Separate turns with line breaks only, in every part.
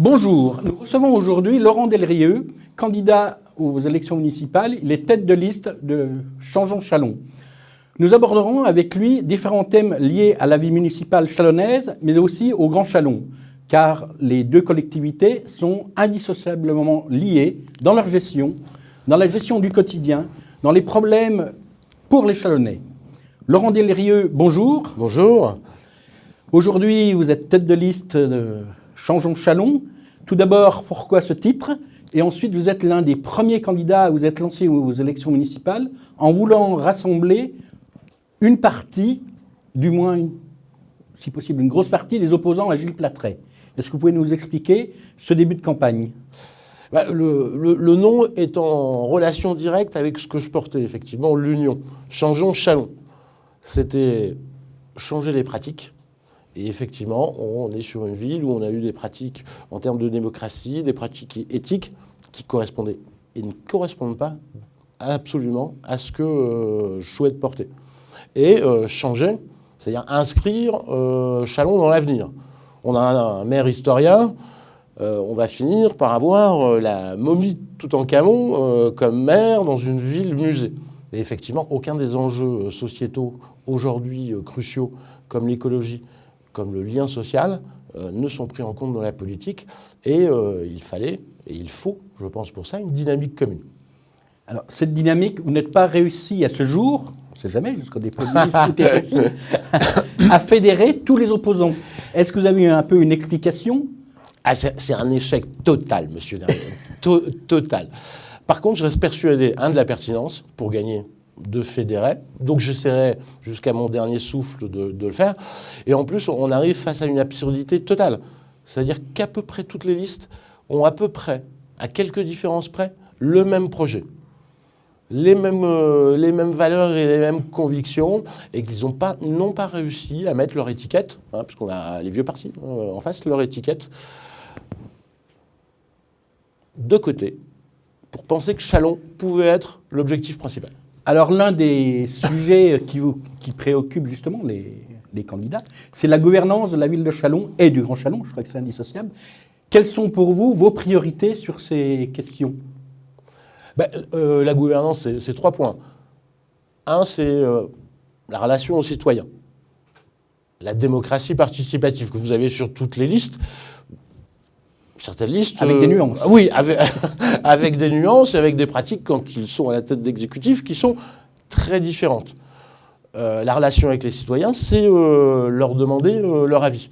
Bonjour, nous recevons aujourd'hui Laurent Delrieux, candidat aux élections municipales. Il est tête de liste de Changeons Châlons. Nous aborderons avec lui différents thèmes liés à la vie municipale chalonnaise, mais aussi au Grand Châlons, car les deux collectivités sont indissociablement liées dans leur gestion, dans la gestion du quotidien, dans les problèmes pour les Chalonnais. Laurent Delrieux, bonjour.
Bonjour.
Aujourd'hui, vous êtes tête de liste de Changeons Châlons. Tout d'abord, pourquoi ce titre? Et ensuite, vous êtes l'un des premiers candidats à vous être lancé aux élections municipales en voulant rassembler une partie, du moins, si possible, une grosse partie des opposants à Gilles Plattret. Est-ce que vous pouvez nous expliquer ce début de campagne?
Le nom est en relation directe avec ce que je portais, effectivement, l'union. Changeons Châlons. C'était changer les pratiques. Et effectivement, on est sur une ville où on a eu des pratiques en termes de démocratie, des pratiques éthiques qui correspondaient et ne correspondent pas absolument à ce que je souhaite porter. Et changer, c'est-à-dire inscrire Châlons dans l'avenir. On a un maire historien, on va finir par avoir la momie de Toutankhamon comme maire dans une ville musée. Et effectivement, aucun des enjeux sociétaux aujourd'hui cruciaux comme l'écologie, comme le lien social, ne sont pris en compte dans la politique. Et il fallait, et il faut, je pense pour ça, une dynamique commune.
Alors, cette dynamique, vous n'êtes pas réussi à ce jour, on ne sait jamais, jusqu'au dépôt de liste, tout est réussi, à fédérer tous les opposants. Est-ce que vous avez un peu une explication?
C'est un échec total, monsieur Derrière. Total. Par contre, je reste persuadé, de la pertinence pour gagner, de fédérer. Donc j'essaierai jusqu'à mon dernier souffle de le faire. Et en plus, on arrive face à une absurdité totale. C'est-à-dire qu'à peu près toutes les listes ont à peu près, à quelques différences près, le même projet. Les mêmes valeurs et les mêmes convictions, et qu'ils n'ont pas réussi à mettre leur étiquette, parce qu'on a les vieux partis en face, leur étiquette, de côté, pour penser que Châlons pouvait être l'objectif principal.
Alors, l'un des sujets qui préoccupe justement les candidats, c'est la gouvernance de la ville de Châlons et du Grand Châlons. Je crois que c'est indissociable. Quelles sont pour vous vos priorités sur ces questions?
La gouvernance, c'est 3 points. Un, c'est la relation aux citoyens. La démocratie participative que vous avez sur toutes les listes. Certaines listes...
Avec des nuances.
Oui, avec des nuances et avec des pratiques, quand ils sont à la tête d'exécutifs, qui sont très différentes. La relation avec les citoyens, c'est leur demander leur avis.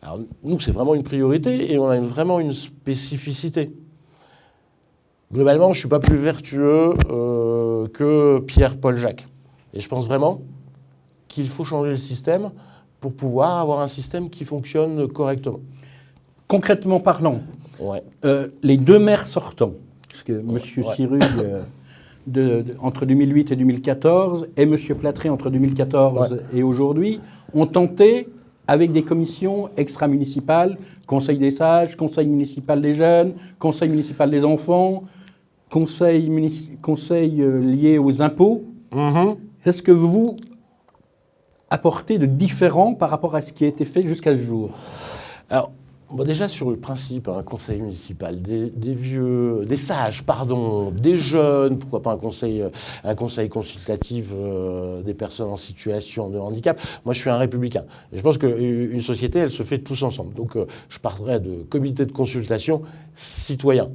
Alors, nous, c'est vraiment une priorité et on a vraiment une spécificité. Globalement, je ne suis pas plus vertueux que Pierre-Paul Jacques. Et je pense vraiment qu'il faut changer le système pour pouvoir avoir un système qui fonctionne correctement.
Concrètement parlant,
ouais.
Les deux maires sortants, parce que M. Sirug, entre 2008 et 2014, et M. Plattret, entre 2014 et aujourd'hui, ont tenté, avec des commissions extra-municipales, Conseil des sages, Conseil municipal des jeunes, Conseil municipal des enfants, Conseil lié aux impôts. Est-ce que vous apportez de différent par rapport à ce qui a été fait jusqu'à ce jour?
Alors, déjà sur le principe, un conseil municipal, des vieux, des sages, pardon, des jeunes, pourquoi pas un conseil consultatif des personnes en situation de handicap. Moi, je suis un républicain. Et je pense qu'une société, elle se fait tous ensemble. Donc, je partirais de comités de consultation citoyens,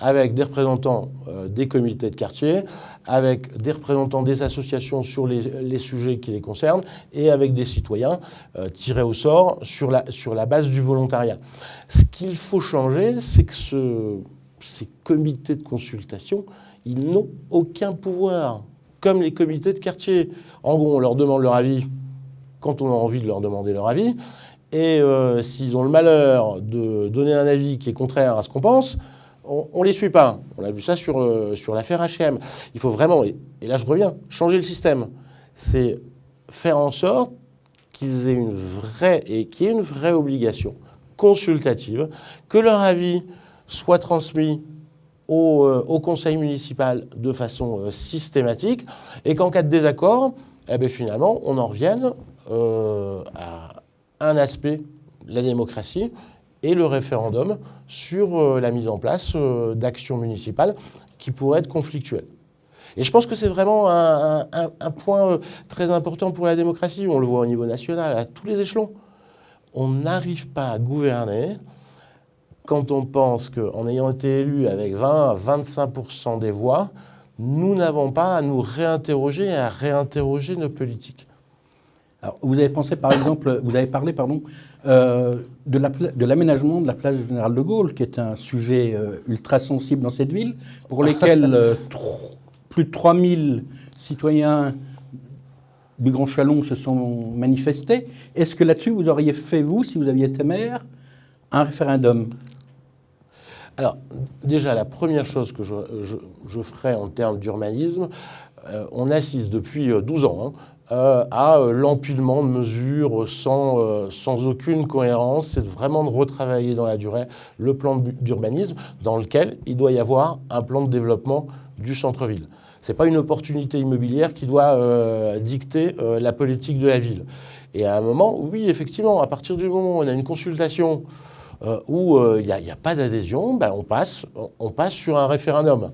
avec des représentants des comités de quartier, avec des représentants des associations sur les sujets qui les concernent, et avec des citoyens tirés au sort sur la base du volontariat. Ce qu'il faut changer, c'est que ces comités de consultation, ils n'ont aucun pouvoir, comme les comités de quartier. En gros, on leur demande leur avis quand on a envie de leur demander leur avis, et s'ils ont le malheur de donner un avis qui est contraire à ce qu'on pense, on ne les suit pas. On a vu ça sur l'affaire H&M. Il faut vraiment, et là je reviens, changer le système. C'est faire en sorte qu'ils aient une vraie obligation consultative, que leur avis soit transmis au conseil municipal de façon systématique, et qu'en cas de désaccord, finalement, on en revienne à un aspect, la démocratie, et le référendum sur la mise en place d'actions municipales qui pourraient être conflictuelles. Et je pense que c'est vraiment un point très important pour la démocratie. On le voit au niveau national, à tous les échelons. On n'arrive pas à gouverner quand on pense qu'en ayant été élu avec 20 à 25% des voix, nous n'avons pas à nous réinterroger et à réinterroger nos politiques.
Alors, vous avez parlé de l'aménagement de la place du Général de Gaulle, qui est un sujet ultra sensible dans cette ville, pour lequel plus de 3000 citoyens du Grand Châlons se sont manifestés. Est-ce que là-dessus, vous auriez fait, vous, si vous aviez été maire, un référendum ?
Alors, déjà, la première chose que je ferais en termes d'urbanisme, on assiste depuis 12 ans à l'empilement de mesures sans aucune cohérence. C'est vraiment de retravailler dans la durée le plan d'urbanisme dans lequel il doit y avoir un plan de développement du centre-ville. Ce n'est pas une opportunité immobilière qui doit dicter la politique de la ville. Et à un moment, oui, effectivement, à partir du moment où on a une consultation où il n'y a pas d'adhésion, ben on passe sur un référendum.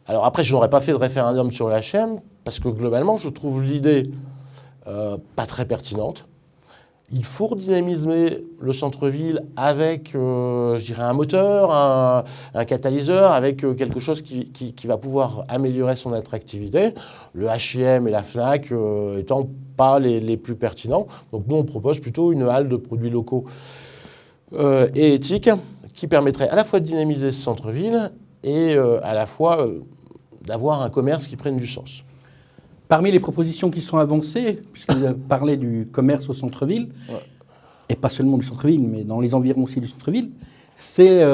Alors après, je n'aurais pas fait de référendum sur l'HM parce que globalement, je trouve l'idée pas très pertinente. Il faut redynamiser le centre-ville avec, je dirais, un moteur, un catalyseur, avec quelque chose qui va pouvoir améliorer son attractivité. Le H&M et la Fnac étant pas les plus pertinents. Donc nous, on propose plutôt une halle de produits locaux et éthiques qui permettrait à la fois de dynamiser ce centre-ville et à la fois d'avoir un commerce qui prenne du sens.
Parmi les propositions qui sont avancées, puisque vous avez parlé du commerce au centre-ville, et pas seulement du centre-ville, mais dans les environs aussi du centre-ville, c'est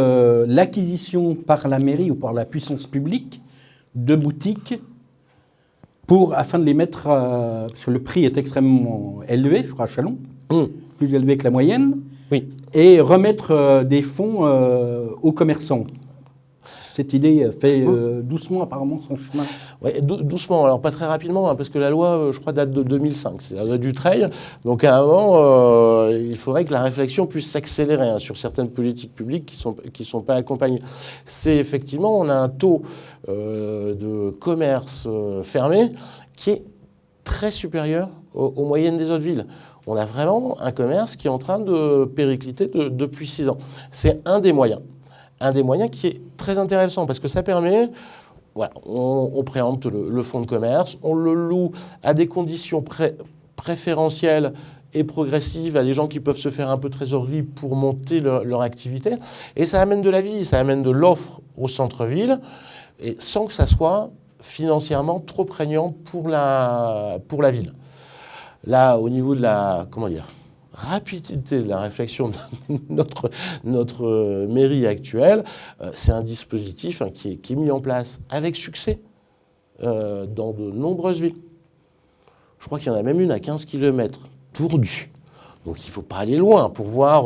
l'acquisition par la mairie ou par la puissance publique de boutiques afin de les mettre, parce que le prix est extrêmement élevé, je crois à Châlons, plus élevé que la moyenne, et remettre des fonds aux commerçants. Cette idée fait doucement apparemment son chemin.
Oui, doucement, alors pas très rapidement, parce que la loi, je crois, date de 2005, c'est la loi Dutreil. Donc à un moment, il faudrait que la réflexion puisse s'accélérer sur certaines politiques publiques qui sont pas accompagnées. C'est effectivement, on a un taux de commerce fermé qui est très supérieur aux moyennes des autres villes. On a vraiment un commerce qui est en train de péricliter depuis 6 ans. C'est un des moyens qui est très intéressant parce que ça permet, voilà, on préempte le fonds de commerce, on le loue à des conditions préférentielles et progressives à des gens qui peuvent se faire un peu de trésorerie pour monter leur activité. Et ça amène de la vie, ça amène de l'offre au centre-ville, et sans que ça soit financièrement trop prégnant pour la ville. Là, au niveau de la rapidité de la réflexion de notre mairie actuelle, c'est un dispositif qui est mis en place avec succès dans de nombreuses villes. Je crois qu'il y en a même une à 15 km tordue. Donc il ne faut pas aller loin pour voir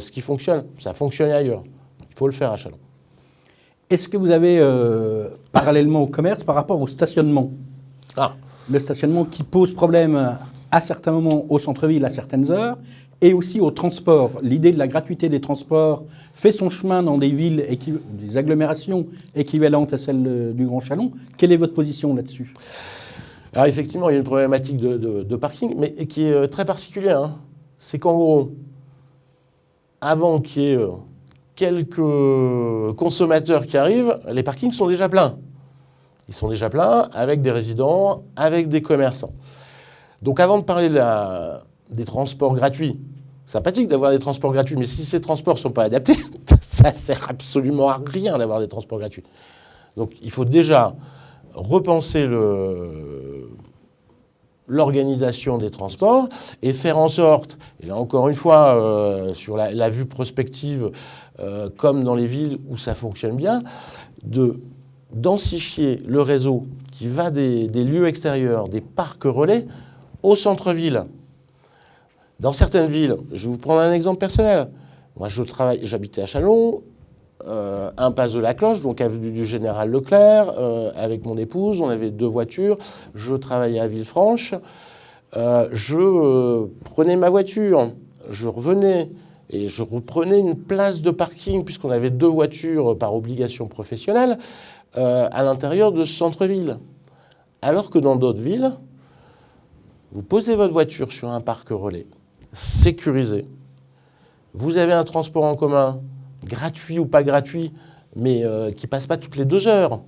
ce qui fonctionne. Ça fonctionne ailleurs. Il faut le faire à Châlons.
Est-ce que vous avez, parallèlement au commerce, par rapport au stationnement, le stationnement qui pose problème à certains moments au centre-ville, à certaines heures, et aussi au transport. L'idée de la gratuité des transports fait son chemin dans des villes, des agglomérations équivalentes à celles du Grand Châlons. Quelle est votre position là-dessus ?
Alors effectivement, il y a une problématique de parking, mais qui est très particulière. C'est qu'en gros, avant qu'il y ait quelques consommateurs qui arrivent, les parkings sont déjà pleins. Ils sont déjà pleins avec des résidents, avec des commerçants. Donc avant de parler des transports gratuits, sympathique d'avoir des transports gratuits, mais si ces transports ne sont pas adaptés, ça ne sert absolument à rien d'avoir des transports gratuits. Donc il faut déjà repenser l'organisation des transports et faire en sorte, et là encore une fois, sur la vue prospective, comme dans les villes où ça fonctionne bien, de densifier le réseau qui va des lieux extérieurs, des parcs relais, au centre-ville. Dans certaines villes, je vais vous prendre un exemple personnel. Moi, j'habitais à Châlons, impasse de la Cloche, donc avenue du Général Leclerc, avec mon épouse, on avait 2 voitures. Je travaillais à Villefranche. Je prenais ma voiture, je revenais et je reprenais une place de parking, puisqu'on avait 2 voitures par obligation professionnelle, à l'intérieur de ce centre-ville. Alors que dans d'autres villes, vous posez votre voiture sur un parc relais, sécurisé. Vous avez un transport en commun, gratuit ou pas gratuit, mais qui ne passe pas toutes les 2 heures.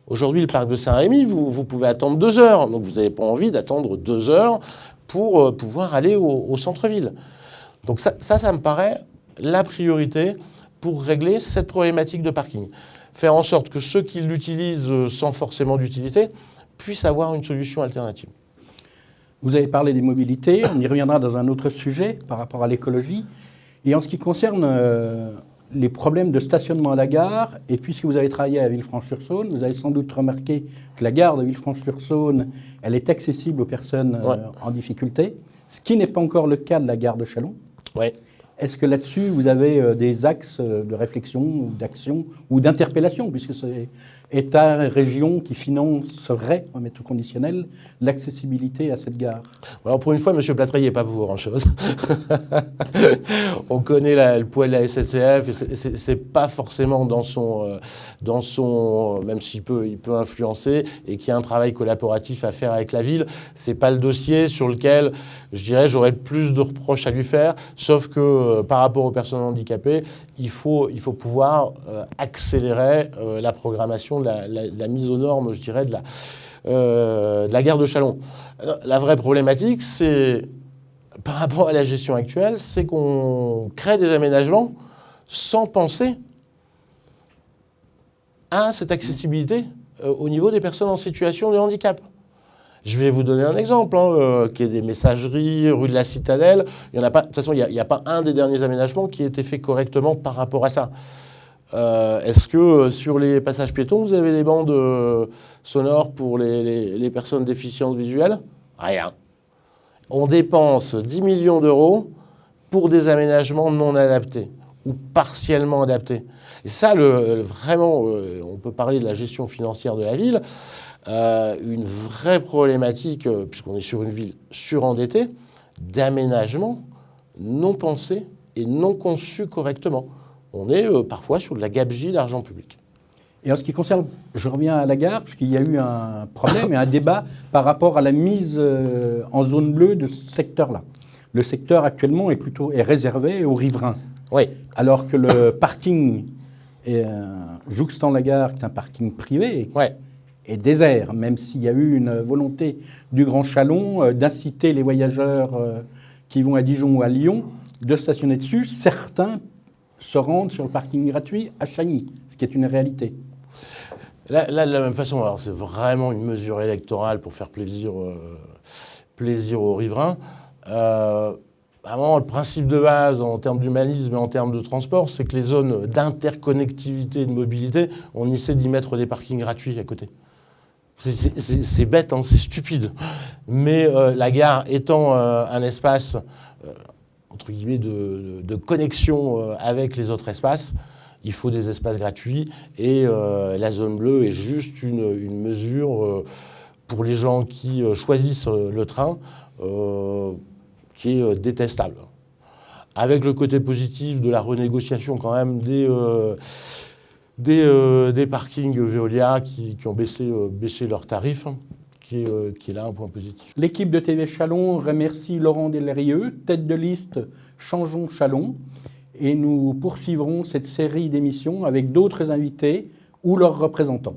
Aujourd'hui, le parc de Saint-Rémy, vous pouvez attendre 2 heures. Donc, vous n'avez pas envie d'attendre 2 heures pour pouvoir aller au centre-ville. Donc, ça me paraît la priorité pour régler cette problématique de parking. Faire en sorte que ceux qui l'utilisent sans forcément d'utilité puissent avoir une solution alternative.
Vous avez parlé des mobilités, on y reviendra dans un autre sujet par rapport à l'écologie. Et en ce qui concerne les problèmes de stationnement à la gare, et puisque vous avez travaillé à Villefranche-sur-Saône, vous avez sans doute remarqué que la gare de Villefranche-sur-Saône, elle est accessible aux personnes en difficulté, ce qui n'est pas encore le cas de la gare de Châlons.
Ouais.
Est-ce que là-dessus, vous avez des axes de réflexion ou d'action ou d'interpellation, puisque c'est État et région qui financeraient, on va mettre au conditionnel, l'accessibilité à cette gare?
Alors pour une fois, M. Platrey n'est pas pour grand-chose. On connaît le poids de la SNCF, et c'est pas forcément dans son même s'il peut influencer, et qu'il y a un travail collaboratif à faire avec la ville. C'est pas le dossier sur lequel, je dirais, j'aurais plus de reproches à lui faire, sauf que par rapport aux personnes handicapées, il faut pouvoir accélérer la programmation, la mise aux normes, je dirais, de la gare de Châlons. La vraie problématique, c'est, par rapport à la gestion actuelle, c'est qu'on crée des aménagements sans penser à cette accessibilité au niveau des personnes en situation de handicap. Je vais vous donner un exemple, qui est des messageries, rue de la Citadelle. Il y en a pas, de toute façon, il n'y a pas un des derniers aménagements qui a été fait correctement par rapport à ça. Est-ce que sur les passages piétons, vous avez des bandes sonores pour les personnes déficientes visuelles? Rien. On dépense 10 millions d'euros pour des aménagements non adaptés ou partiellement adaptés. Et ça, vraiment, on peut parler de la gestion financière de la ville. Une vraie problématique, puisqu'on est sur une ville surendettée, d'aménagement non pensé et non conçu correctement. On est parfois sur de la gabegie d'argent public.
Et en ce qui concerne, je reviens à la gare, puisqu'il y a eu un problème et un débat par rapport à la mise en zone bleue de ce secteur-là. Le secteur actuellement est réservé aux riverains.
Oui.
Alors que le parking jouxtant la gare, qui est un parking privé, est désert, même s'il y a eu une volonté du Grand Châlons d'inciter les voyageurs qui vont à Dijon ou à Lyon de stationner dessus. Certains se rendent sur le parking gratuit à Chagny, ce qui est une réalité.
Là, de la même façon, alors c'est vraiment une mesure électorale pour faire plaisir aux riverains. Vraiment, le principe de base en termes d'humanisme et en termes de transport, c'est que les zones d'interconnectivité et de mobilité, on essaie d'y mettre des parkings gratuits à côté. C'est bête, c'est stupide. Mais la gare étant un espace, entre guillemets, de connexion avec les autres espaces, il faut des espaces gratuits. Et la zone bleue est juste une mesure pour les gens qui choisissent le train, qui est détestable. Avec le côté positif de la renégociation quand même des parkings Veolia qui ont baissé leurs tarifs, qui est là un point positif.
L'équipe de TV Châlons remercie Laurent Delerieux, tête de liste Changeons Châlons, et nous poursuivrons cette série d'émissions avec d'autres invités ou leurs représentants.